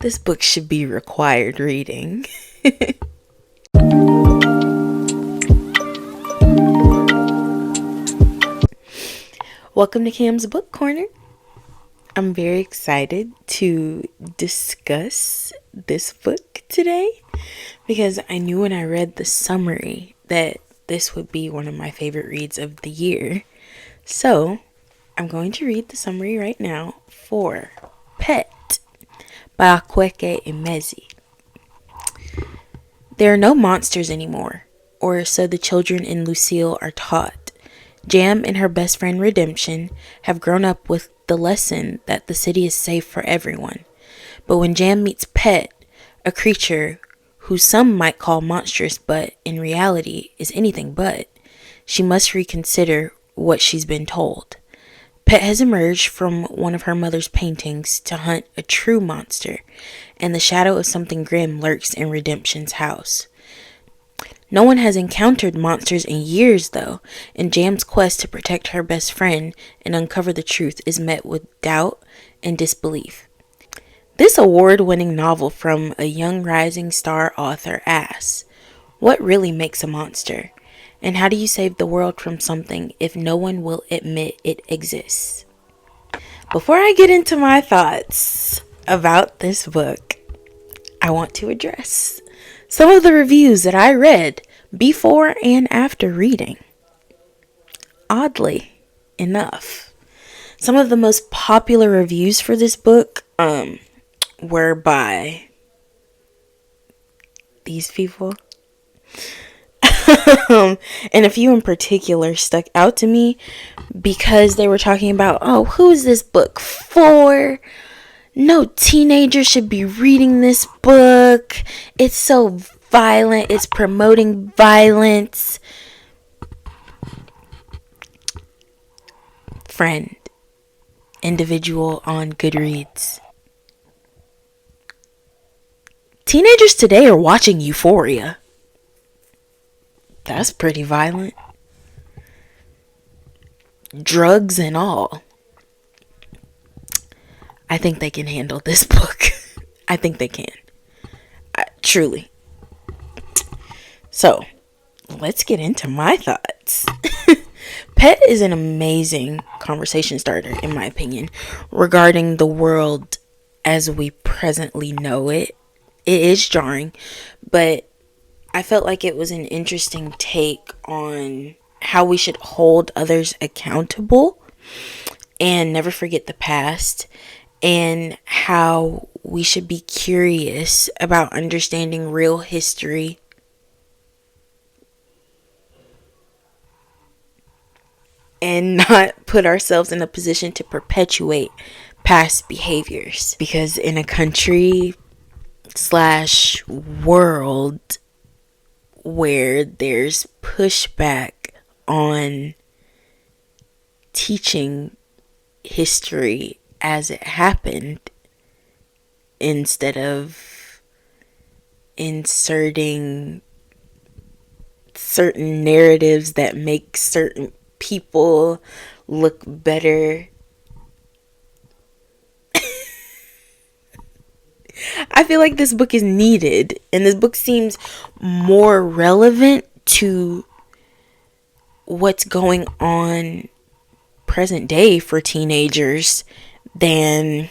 This book should be required reading. Welcome to Cam's Book Corner. I'm very excited to discuss this book today because I knew when I read the summary that this would be one of my favorite reads of the year. So I'm going to read the summary right now for Pet by Akwaeke Emezi. There are no monsters anymore, or so the children in Lucille are taught. Jam and her best friend Redemption have grown up with the lesson that the city is safe for everyone. But when Jam meets Pet, a creature who some might call monstrous but in reality is anything but, she must reconsider what she's been told. Pet has emerged from one of her mother's paintings to hunt a true monster, and the shadow of something grim lurks in Redemption's house. No one has encountered monsters in years, though, and Jam's quest to protect her best friend and uncover the truth is met with doubt and disbelief. This award-winning novel from a young rising star author asks, what really makes a monster? And how do you save the world from something if no one will admit it exists? Before I get into my thoughts about this book, I want to address some of the reviews that I read before and after reading. Oddly enough, some of the most popular reviews for this book were by these people. And a few in particular stuck out to me because they were talking about, oh, who is this book for? No teenager should be reading this book. It's so violent. It's promoting violence. Friend, individual on Goodreads. Teenagers today are watching Euphoria. That's pretty violent. Drugs and all. I think they can handle this book. I think they can. Truly. So, let's get into my thoughts. Pet is an amazing conversation starter, in my opinion, regarding the world as we presently know it. It is jarring, but I felt like it was an interesting take on how we should hold others accountable and never forget the past, and how we should be curious about understanding real history and not put ourselves in a position to perpetuate past behaviors. Because in a country / world where there's pushback on teaching history as it happened instead of inserting certain narratives that make certain people look better, I feel like this book is needed, and this book seems more relevant to what's going on present day for teenagers than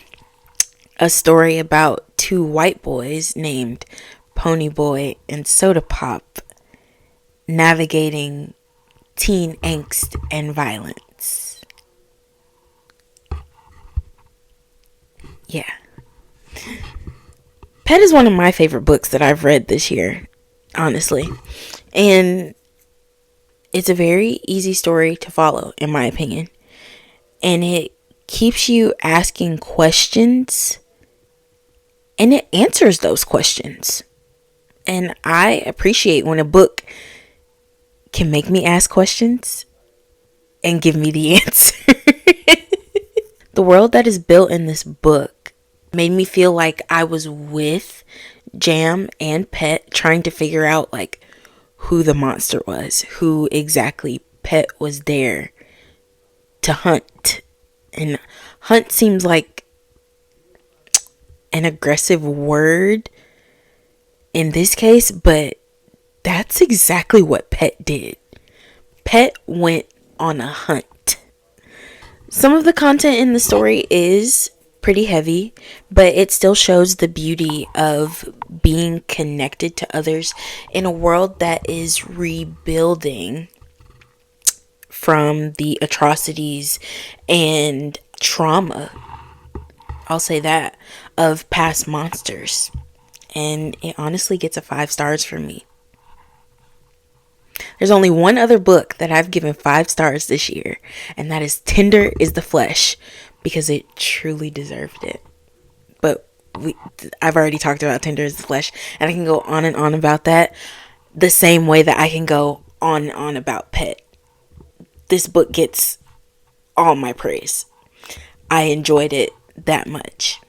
a story about two white boys named Pony Boy and Soda Pop navigating teen angst and violence. Yeah. Pet is one of my favorite books that I've read this year, honestly. And it's a very easy story to follow, in my opinion. And it keeps you asking questions, and it answers those questions. And I appreciate when a book can make me ask questions and give me the answer. The world that is built in this book made me feel like I was with Jam and Pet trying to figure out like who the monster was, who exactly Pet was there to hunt. And hunt seems like an aggressive word in this case, but that's exactly what Pet did. Pet went on a hunt. Some of the content in the story is pretty heavy, but it still shows the beauty of being connected to others in a world that is rebuilding from the atrocities and trauma, I'll say that, of past monsters. And it honestly gets a 5 stars from me. There's only one other book that I've given 5 stars this year, and that is Tender is the Flesh, because it truly deserved it. But I've already talked about Tender is the Flesh, and I can go on and on about that the same way that I can go on and on about Pet. This book gets all my praise. I enjoyed it that much.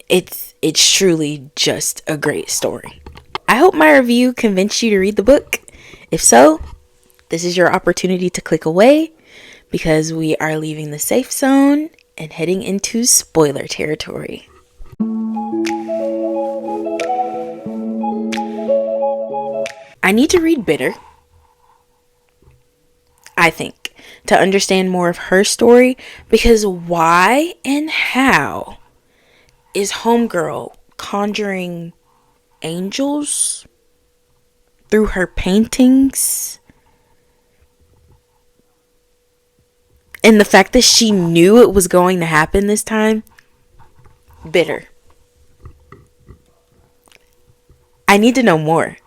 It's truly just a great story. I hope my review convinced you to read the book. If so, this is your opportunity to click away, because we are leaving the safe zone and heading into spoiler territory. I need to read Bitter, I think, to understand more of her story, because why and how is Homegirl conjuring angels through her paintings? And the fact that she knew it was going to happen this time? Bitter. I need to know more.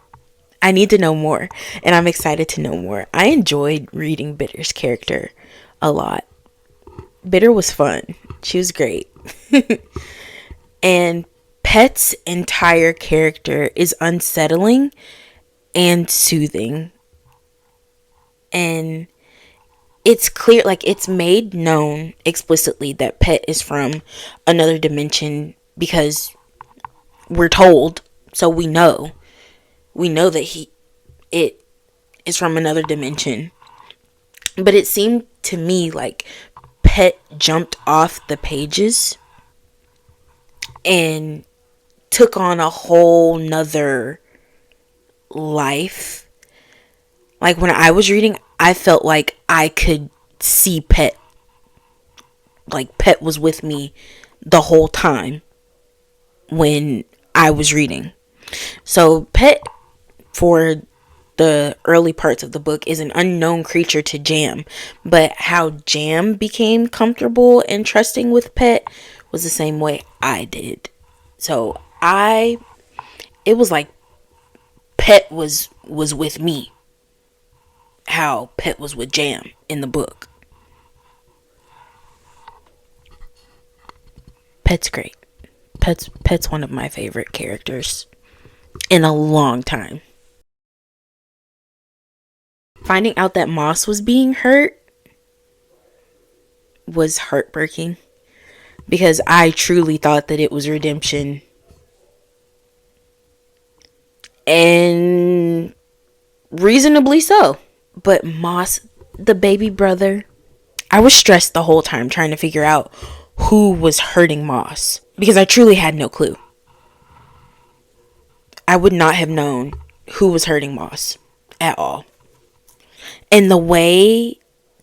And I'm excited to know more. I enjoyed reading Bitter's character a lot. Bitter was fun. She was great. And Pet's entire character is unsettling and soothing. And it's clear, like, it's made known explicitly that Pet is from another dimension, because we're told, so we know that it is from another dimension. But it seemed to me like Pet jumped off the pages and took on a whole nother life. Like, when I was reading, I felt like I could see Pet. Like, Pet was with me the whole time when I was reading. So Pet, for the early parts of the book, is an unknown creature to Jam, but how Jam became comfortable and trusting with Pet was the same way I did. So it was like Pet was with me, how Pet was with Jam in the book. Pet's great. Pet's one of my favorite characters in a long time. Finding out that Moss was being hurt was heartbreaking, because I truly thought that it was redemption. And reasonably so. But Moss, the baby brother, I was stressed the whole time trying to figure out who was hurting Moss, because I truly had no clue. I would not have known who was hurting Moss at all. And the way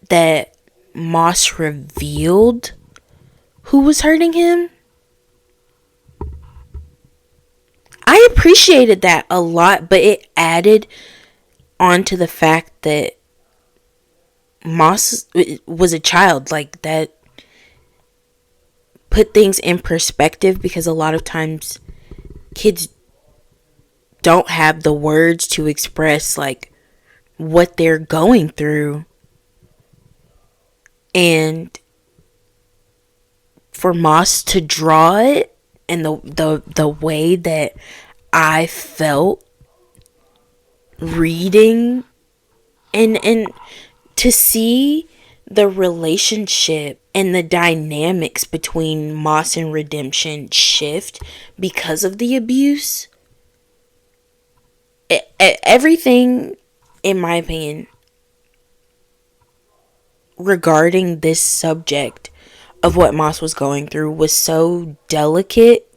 that Moss revealed who was hurting him, I appreciated that a lot, but it added on to the fact that Moss was a child. Like, that put things in perspective, because a lot of times kids don't have the words to express, like, what they're going through. And for Moss to draw it, and the way that I felt reading, and to see the relationship and the dynamics between Moss and Redemption shift because of the abuse. Everything, in my opinion, regarding this subject of what Moss was going through was so delicate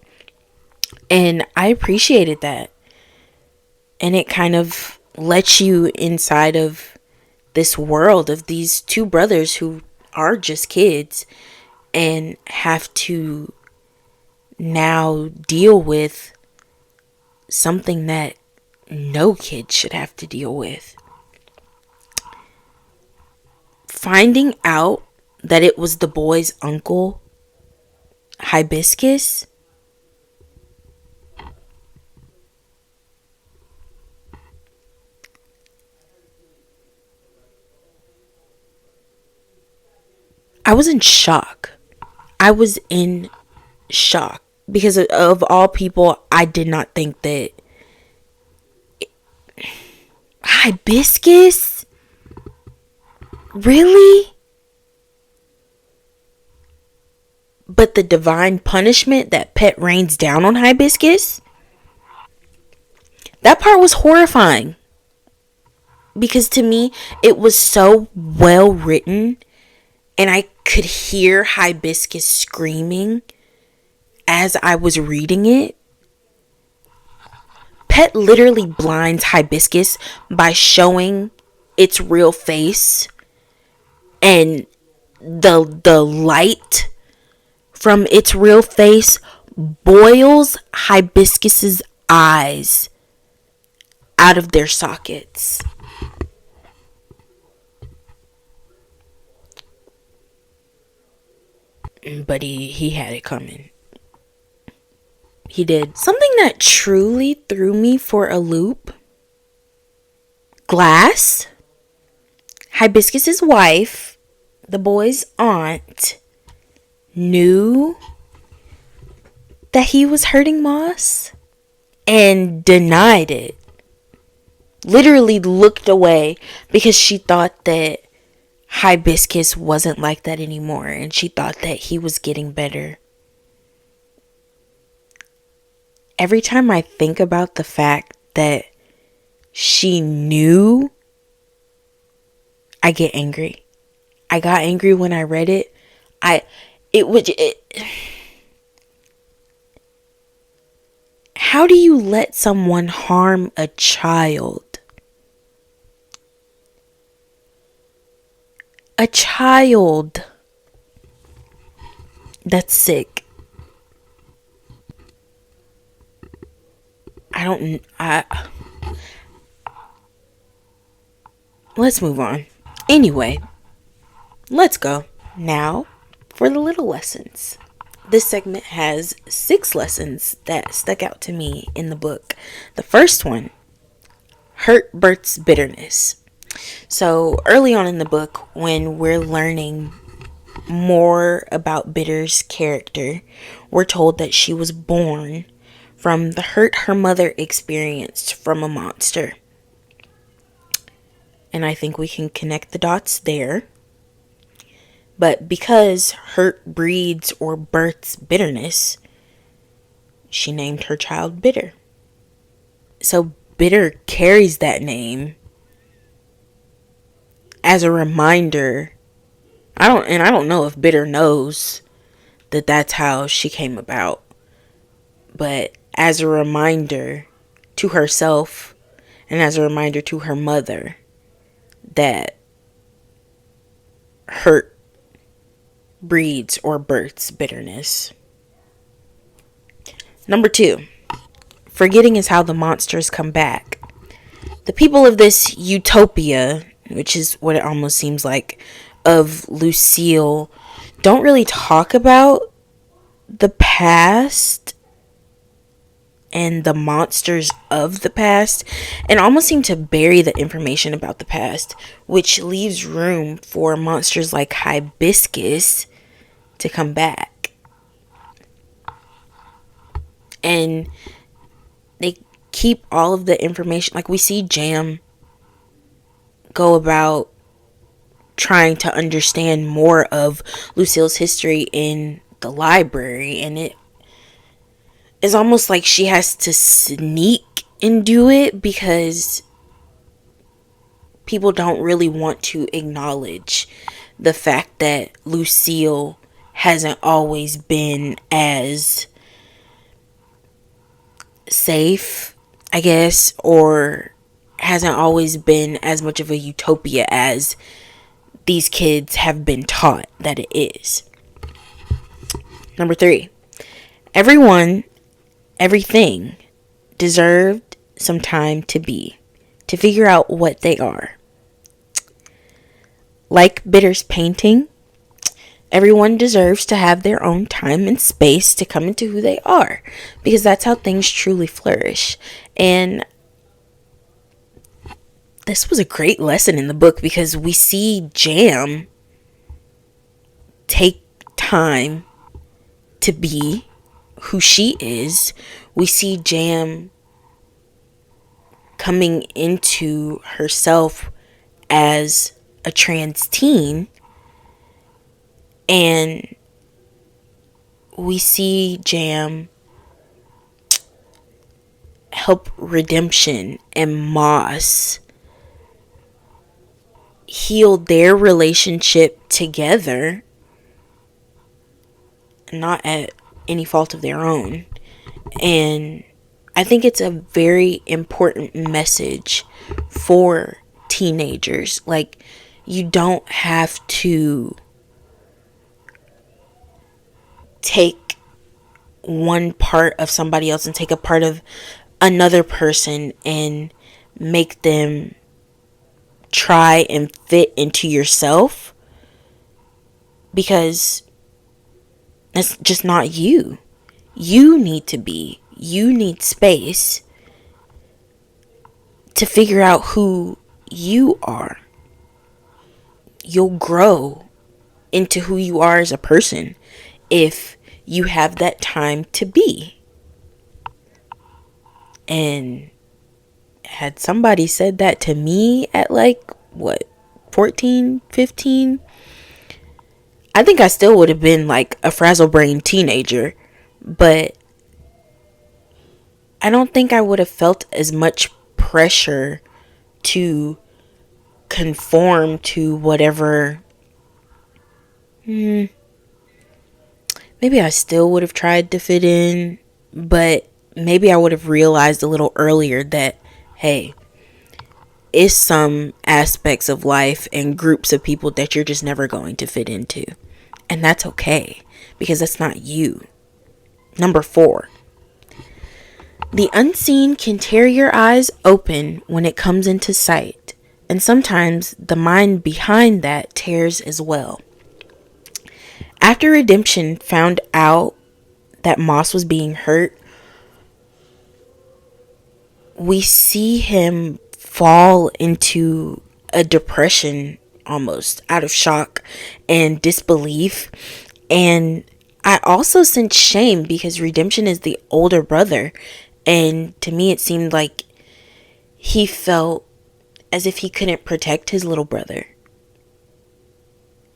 And I appreciated that. And it kind of lets you inside of this world of these two brothers who are just kids and have to now deal with something that no kid should have to deal with. Finding out that it was the boy's uncle, Hibiscus, I was in shock. I was in shock because of all people, I did not think that Hibiscus? Really? But the divine punishment that Pet rains down on Hibiscus? That part was horrifying. Because to me, it was so well written. And I could hear Hibiscus screaming as I was reading it. Pet literally blinds Hibiscus by showing its real face, and the light from its real face boils Hibiscus's eyes out of their sockets. But he had it coming. He did. Something that truly threw me for a loop. Glass, Hibiscus's wife, the boy's aunt, knew that he was hurting Moss and denied it. Literally looked away because she thought that Hibiscus wasn't like that anymore, and she thought that he was getting better. Every time I think about the fact that she knew, I get angry. I got angry when I read it. How do you let someone harm a child? A child. That's sick. Let's move on. Anyway, let's go. Now for the little lessons. This segment has 6 lessons that stuck out to me in the book. The first one, hurt births bitterness. So early on in the book, when we're learning more about Bitter's character, we're told that she was born from the hurt her mother experienced from a monster. And I think we can connect the dots there. But because hurt breeds or births bitterness, she named her child Bitter. So Bitter carries that name as a reminder. I don't know if Bitter knows that that's how she came about. But as a reminder to herself and as a reminder to her mother that hurt breeds or births bitterness. Number 2, forgetting is how the monsters come back. The people of this utopia, which is what it almost seems like, of Lucille, don't really talk about the past and the monsters of the past, and almost seem to bury the information about the past, which leaves room for monsters like Hibiscus to come back. And they keep all of the information. Like, we see Jam go about trying to understand more of Lucille's history in the library, and it is almost like she has to sneak and do it because people don't really want to acknowledge the fact that Lucille hasn't always been as safe, I guess, or hasn't always been as much of a utopia as these kids have been taught that it is. Number 3, everyone, everything deserved some time to figure out what they are. Like Bitter's painting, everyone deserves to have their own time and space to come into who they are, because that's how things truly flourish. And this was a great lesson in the book, because we see Jam take time to be who she is. We see Jam coming into herself as a trans teen, and we see Jam help Redemption and Moss heal their relationship together, not at any fault of their own. And I think it's a very important message for teenagers. Like, you don't have to take one part of somebody else and take a part of another person and make them try and fit into yourself, because that's just not you. You need space to figure out who you are. You'll grow into who you are as a person if you have that time to be. And had somebody said that to me at 14, 15, I think I still would have been like a frazzle-brained teenager, but I don't think I would have felt as much pressure to conform to whatever. Maybe I still would have tried to fit in, but maybe I would have realized a little earlier that, hey, it's some aspects of life and groups of people that you're just never going to fit into. And that's okay, because that's not you. Number 4, the unseen can tear your eyes open when it comes into sight. And sometimes the mind behind that tears as well. After Redemption found out that Moss was being hurt, we see him fall into a depression, almost out of shock and disbelief. And I also sense shame, because Redemption is the older brother, and to me it seemed like he felt as if he couldn't protect his little brother.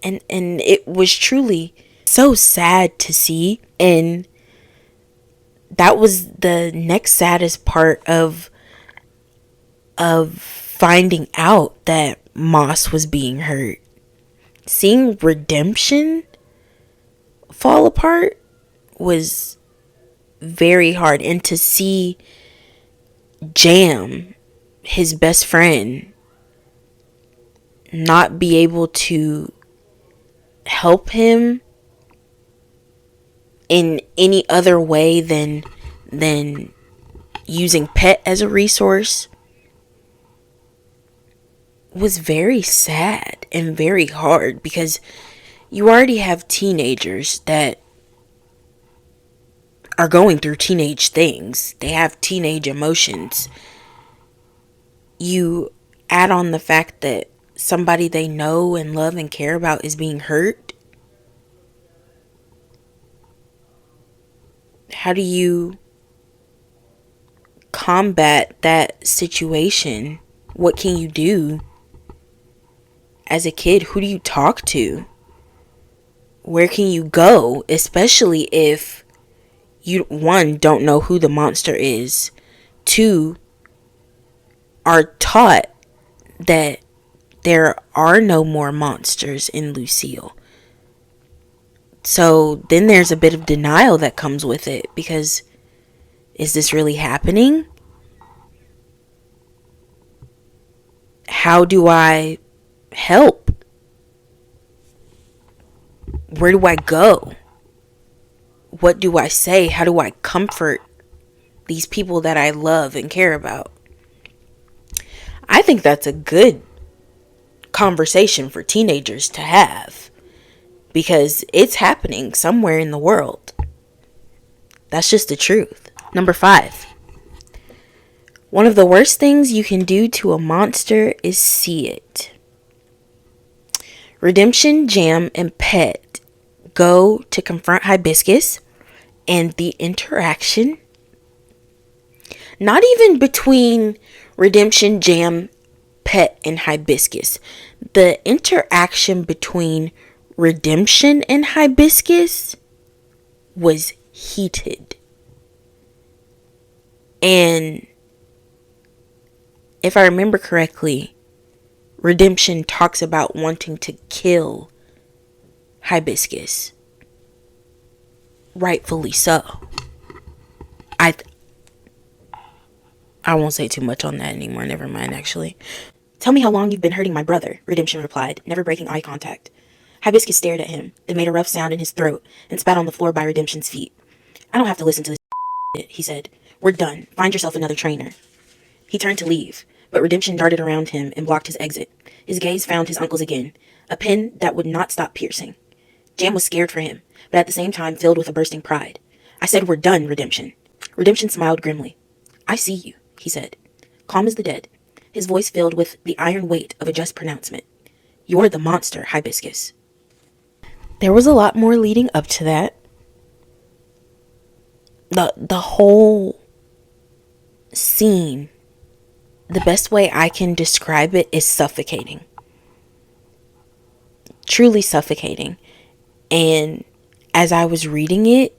And it was truly so sad to see. And that was the next saddest part of finding out that Moss was being hurt. Seeing Redemption fall apart was very hard. And to see Jam, his best friend, not be able to help him in any other way than using Pet as a resource was very sad and very hard, because you already have teenagers that are going through teenage things. They have teenage emotions. You add on the fact that somebody they know and love and care about is being hurt. How do you combat that situation? What can you do as a kid? Who do you talk to? Where can you go? Especially if you, 1, don't know who the monster is. 2, are taught that there are no more monsters in Lucille. So then there's a bit of denial that comes with it, because Is this really happening? How do I help? Where do I go? What do I say? How do I comfort these people that I love and care about? I think that's a good conversation for teenagers to have, because it's happening somewhere in the world. That's just the truth. Number 5. One of the worst things you can do to a monster is see it. Redemption, Jam, and Pet go to confront Hibiscus, and the interaction, not even between Redemption, Jam, Pet, and Hibiscus, the interaction between Redemption and Hibiscus was heated. And if I remember correctly, Redemption talks about wanting to kill Hibiscus. Rightfully so. I won't say too much on that anymore. Never mind, actually. Tell me how long you've been hurting my brother, Redemption replied, never breaking eye contact. Hibiscus stared at him, then made a rough sound in his throat and spat on the floor by Redemption's feet. I don't have to listen to this, he said. We're done. Find yourself another trainer. He turned to leave, but Redemption darted around him and blocked his exit. His gaze found his uncle's again, a pin that would not stop piercing. Jam was scared for him, but at the same time filled with a bursting pride. I said we're done, Redemption. Redemption smiled grimly. I see you, he said, calm as the dead, his voice filled with the iron weight of a just pronouncement. You're the monster, Hibiscus. There was a lot more leading up to that. The whole scene, the best way I can describe it is suffocating. Truly suffocating. And as I was reading it,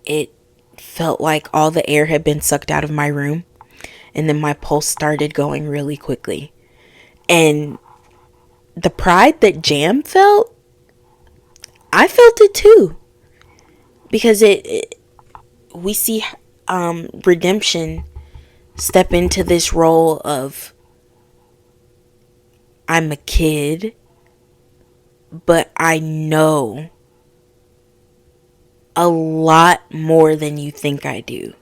it felt like all the air had been sucked out of my room. And then my pulse started going really quickly. And the pride that Jam felt, I felt it too. Because we see Redemption step into this role of, I'm a kid, but I know a lot more than you think I do.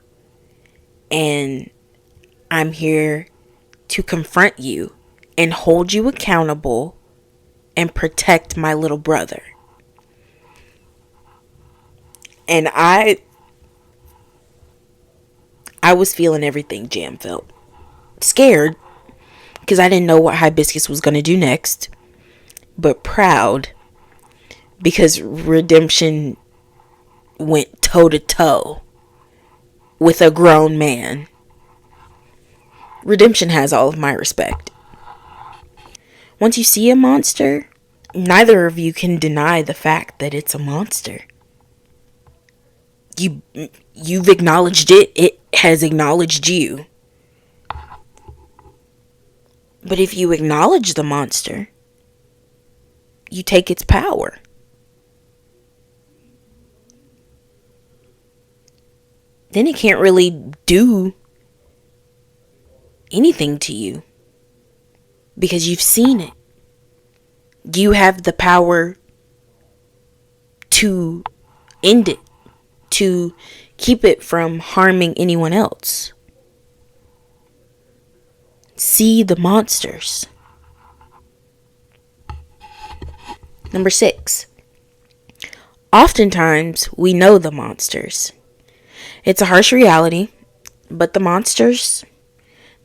And I'm here to confront you and hold you accountable and protect my little brother. And I was feeling everything Jam felt. Scared, because I didn't know what Hibiscus was going to do next. But proud, because Redemption went toe to toe with a grown man. Redemption has all of my respect. Once you see a monster, neither of you can deny the fact that it's a monster. You've acknowledged it. It has acknowledged you. But if you acknowledge the monster, you take its power. Then it can't really do anything to you, because you've seen it. You have the power to end it, to keep it from harming anyone else. See the monsters. Number 6. Oftentimes, we know the monsters. It's a harsh reality, but the monsters,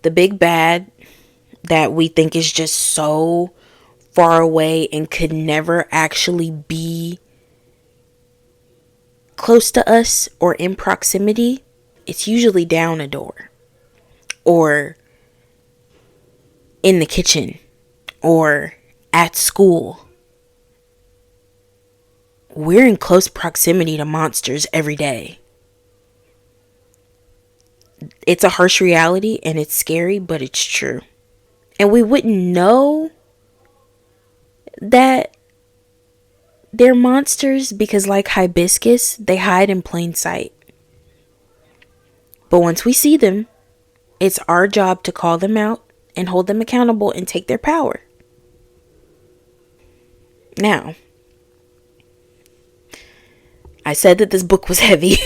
the big bad that we think is just so far away and could never actually be close to us or in proximity, it's usually down a door or in the kitchen or at school. We're in close proximity to monsters every day. It's a harsh reality and it's scary, but it's true. And we wouldn't know that they're monsters because, like Hibiscus, they hide in plain sight. But once we see them, it's our job to call them out and hold them accountable and take their power. Now, I said that this book was heavy,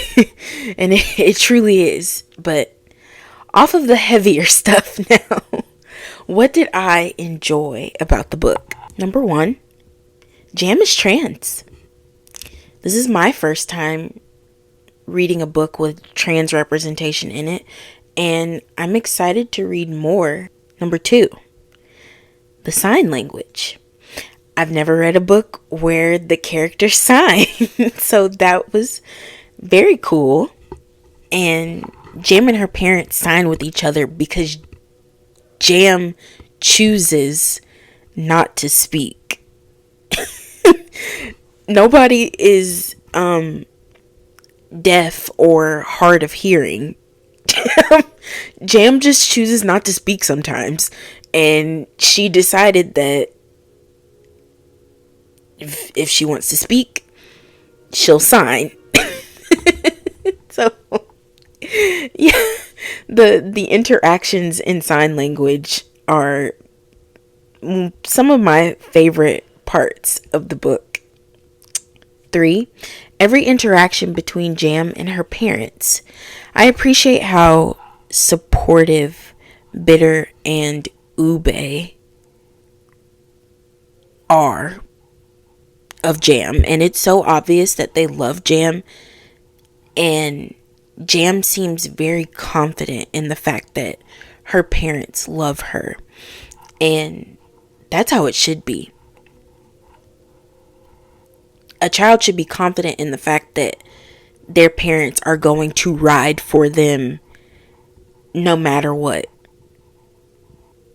and it truly is. But off of the heavier stuff now, what did I enjoy about the book? Number one, Jam is trans. This is my first time reading a book with trans representation in it, and I'm excited to read more. Number two, the sign language. I've never read a book where the characters sign, so that was very cool. And Jam and her parents sign with each other because Jam chooses not to speak. Nobody is deaf or hard of hearing. Jam just chooses not to speak sometimes, and she decided that if she wants to speak, she'll sign. So yeah, the interactions in sign language are some of my favorite parts of the book. 3, every interaction between Jam and her parents. I appreciate how supportive Bitter and Ube are of Jam, and it's so obvious that they love Jam, and Jam seems very confident in the fact that her parents love her, and that's how it should be. A child should be confident in the fact that their parents are going to ride for them no matter what.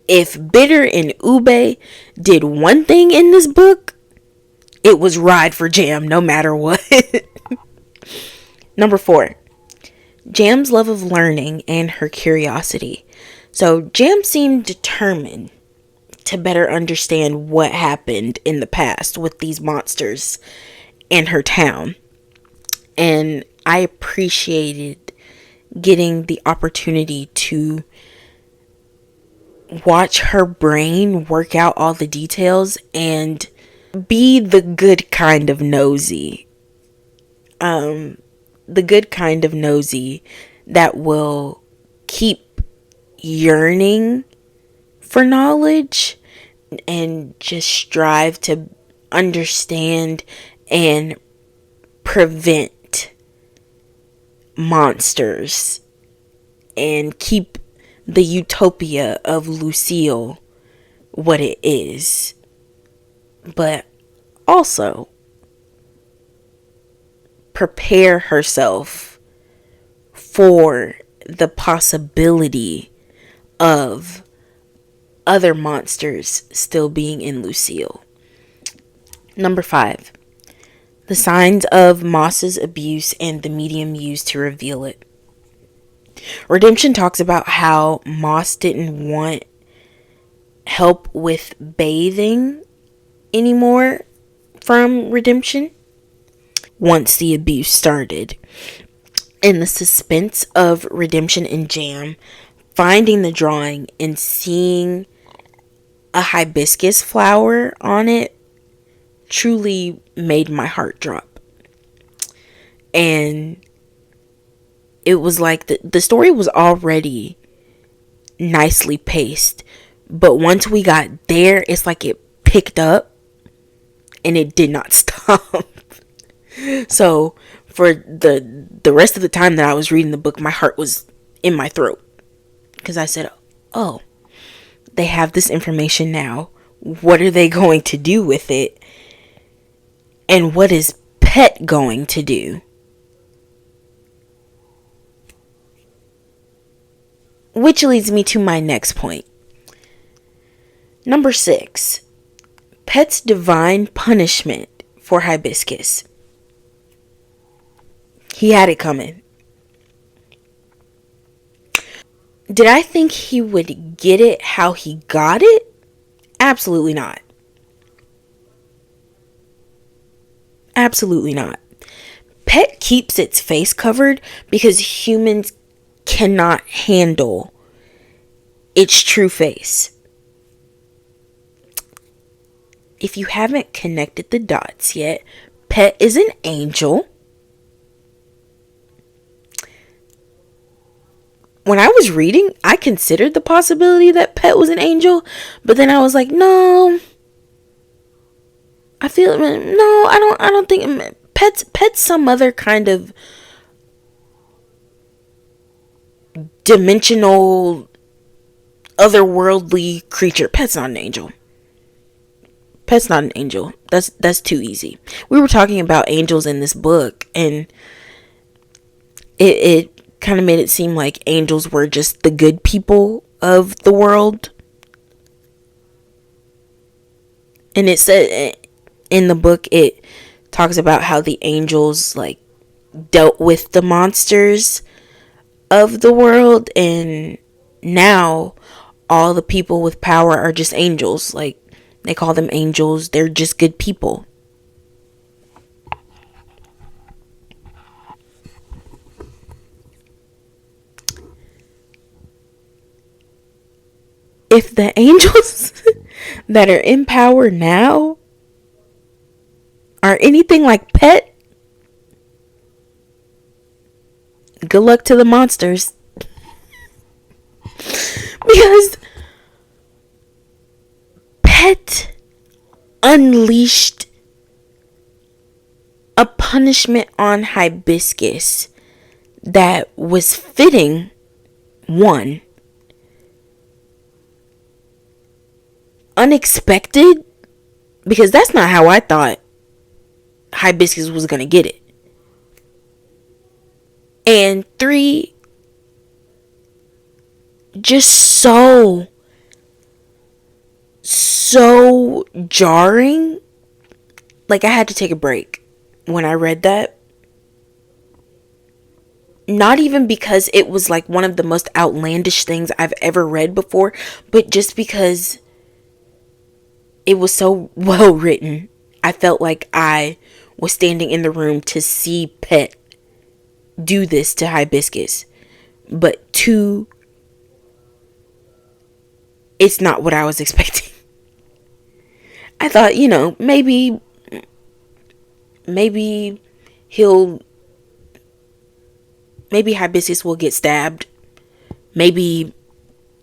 If Bitter and Ube did one thing in this book, it was ride for Jam no matter what. Number 4, Jam's love of learning and her curiosity. So Jam seemed determined to better understand what happened in the past with these monsters in her town. And I appreciated getting the opportunity to watch her brain work out all the details and be the good kind of nosy. The good kind of nosy that will keep yearning for knowledge and just strive to understand and prevent monsters and keep the utopia of Lucille what it is. But also prepare herself for the possibility of other monsters still being in Lucille. Number 5, the signs of Moss's abuse and the medium used to reveal it. Redemption talks about how Moss didn't want help with bathing anymore from Redemption once the abuse started. And the suspense of Redemption and Jam finding the drawing and seeing a hibiscus flower on it truly made my heart drop. And it was like the story was already nicely paced, but once we got there, it's like it picked up and it did not stop. So for the rest of the time that I was reading the book, my heart was in my throat because I said, oh, they have this information now. What are they going to do with it? And what is Pet going to do? Which leads me to my next point. Number 6, Pet's divine punishment for Hibiscus. He had it coming. Did I think he would get it how he got it? Absolutely not. Absolutely not. Pet keeps its face covered because humans cannot handle its true face. If you haven't connected the dots yet, Pet is an angel. When I was reading, I considered the possibility that Pet was an angel, but then I was like, no. I don't think Pet's some other kind of dimensional, otherworldly creature. Pet's not an angel. Pet's not an angel. That's too easy. We were talking about angels in this book, and it kind of made it seem like angels were just the good people of the world. And it said in the book, it talks about how the angels like dealt with the monsters of the world, and now all the people with power are just angels. Like, they call them angels. They're just good people. If the angels that are in power now are anything like Pet, good luck to the monsters. Because Pet unleashed a punishment on Hibiscus that was fitting. One, unexpected, because that's not how I thought Hibiscus was gonna get it. And three, just so jarring. Like, I had to take a break when I read that. Not even because it was like one of the most outlandish things I've ever read before, but just because it was so well written. I felt like I was standing in the room to see Pet do this to Hibiscus. But two, it's not what I was expecting. I thought, maybe Hibiscus will get stabbed. Maybe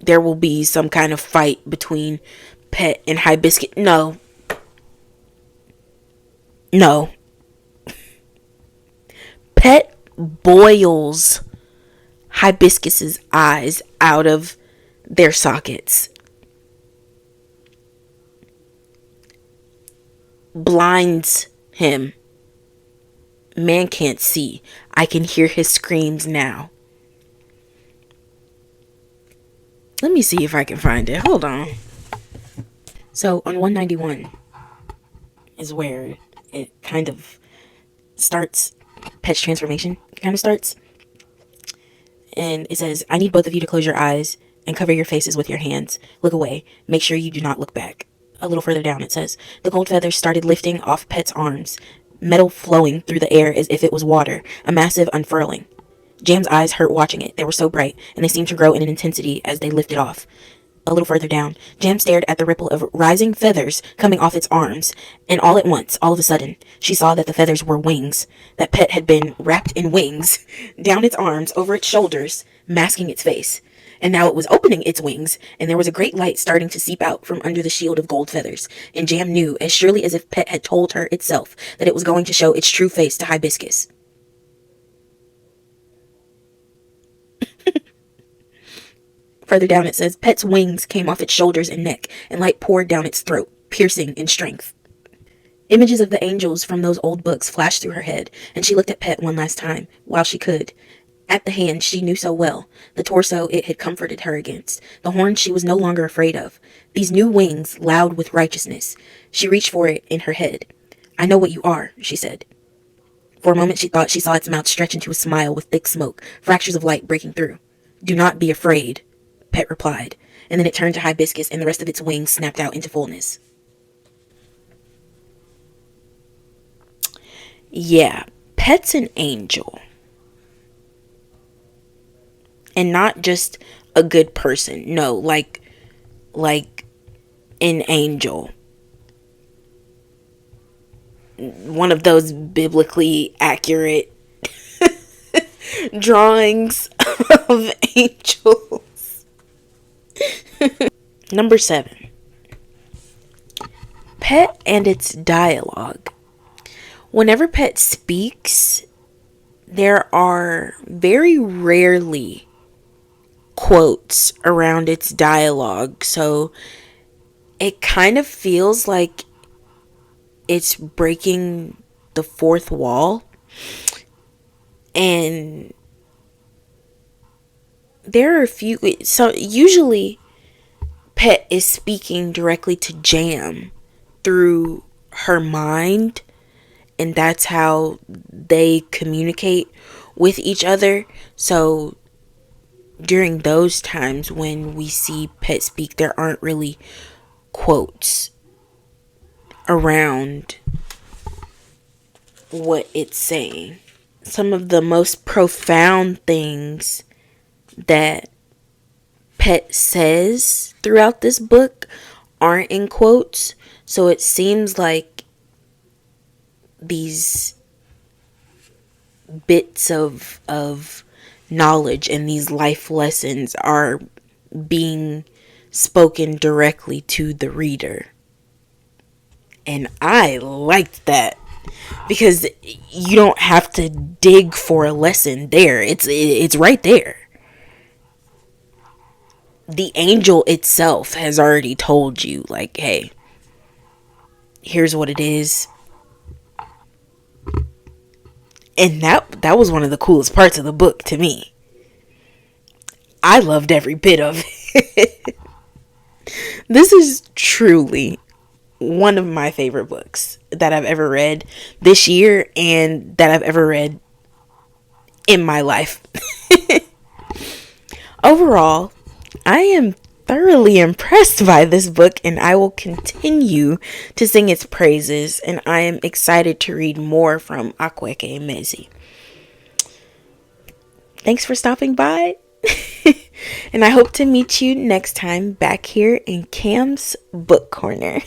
there will be some kind of fight between Pet and Hibiscus. No. Pet boils Hibiscus's eyes out of their sockets. Blinds him. Man can't see. I can hear his screams now. Let me see if I can find it. Hold on. So on 191 is where it kind of starts. Pet's transformation kind of starts. And it says, I need both of you to close your eyes and cover your faces with your hands. Look away. Make sure you do not look back. A little further down it says, the gold feathers started lifting off Pet's arms, metal flowing through the air as if it was water, a massive unfurling. Jam's eyes hurt watching it. They were so bright, and they seemed to grow in an intensity as they lifted off. A little further down, Jam stared at the ripple of rising feathers coming off its arms, and all at once, all of a sudden, she saw that the feathers were wings, that Pet had been wrapped in wings, down its arms, over its shoulders, masking its face. And now it was opening its wings, and there was a great light starting to seep out from under the shield of gold feathers, and Jam knew, as surely as if Pet had told her itself, that it was going to show its true face to Hibiscus. Further down it says, Pet's wings came off its shoulders and neck, and light poured down its throat, piercing in strength. Images of the angels from those old books flashed through her head, and she looked at Pet one last time, while she could. At the hand she knew so well, the torso it had comforted her against, the horns she was no longer afraid of, these new wings loud with righteousness. She reached for it in her head. I know what you are, she said. For a moment she thought she saw its mouth stretch into a smile with thick smoke, fractures of light breaking through. Do not be afraid, Pet replied, and then it turned to Hibiscus and the rest of its wings snapped out into fullness. Yeah, Pet's an angel. and not just a good person. No, like an angel. One of those biblically accurate drawings of angels. Number 7. Pet and its dialogue. Whenever Pet speaks, there are very rarely quotes around its dialogue. So it kind of feels like it's breaking the fourth wall. And there are a few. So usually Pet is speaking directly to Jam through her mind, and that's how they communicate with each other. So during those times when we see Pet speak, there aren't really quotes around what it's saying. Some of the most profound things that Pet says throughout this book aren't in quotes. So it seems like these bits of knowledge and these life lessons are being spoken directly to the reader. And I liked that, because you don't have to dig for a lesson there. It's right there. The angel itself has already told you, like, hey, here's what it is. And that was one of the coolest parts of the book to me. I loved every bit of it. This is truly one of my favorite books that I've ever read this year and that I've ever read in my life. Overall, I am thoroughly impressed by this book, and I will continue to sing its praises, and I am excited to read more from Akwaeke Emezi. Thanks for stopping by, and I hope to meet you next time back here in Cam's Book Corner.